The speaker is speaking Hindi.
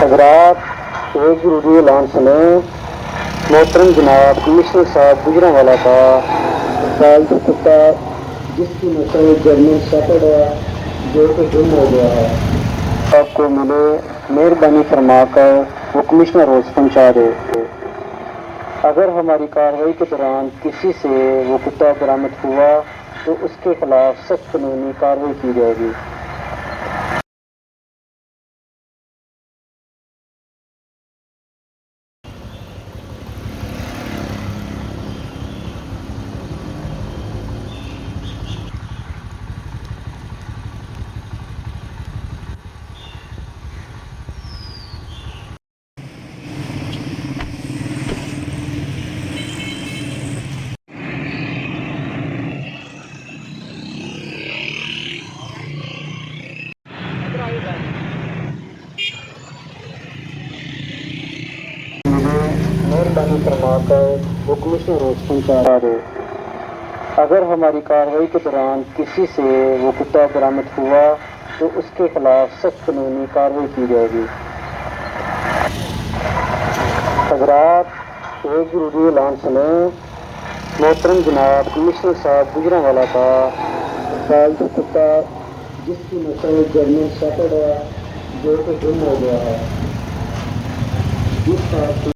हजरात एक ज़रूरी ऐलान सुनें। मोहतरम जनाब कमिश्नर साहब गुजरांवाला का पालतू कुत्ता जिसकी नस्ल जर्मन शेफर्ड है जो कि गुम हो गया है, आपको मिले मेहरबानी फरमाकर वो कमिश्नर रोज पहुंचा दे। अगर हमारी कार्रवाई के दौरान किसी से वो कुत्ता बरामद हुआ तो उसके खिलाफ सख्त कानूनी कार्रवाई की जाएगी। मेहरबानी फरमाकर वो कमिश्नर रोज पहुंचा दे। अगर हमारी कार्रवाई के दौरान किसी से वो कुत्ता बरामद हुआ तो उसके खिलाफ सख्त कानूनी कार्रवाई की जाएगी। हजरात एक ज़रूरी ऐलान सुनें। मोहतरम जनाब कमिश्नर साहब गुजरांवाला का पालतू कुत्ता जिसकी नस्ल जर्मन शेफर्ड है जो कि गुम हो गया है, जिस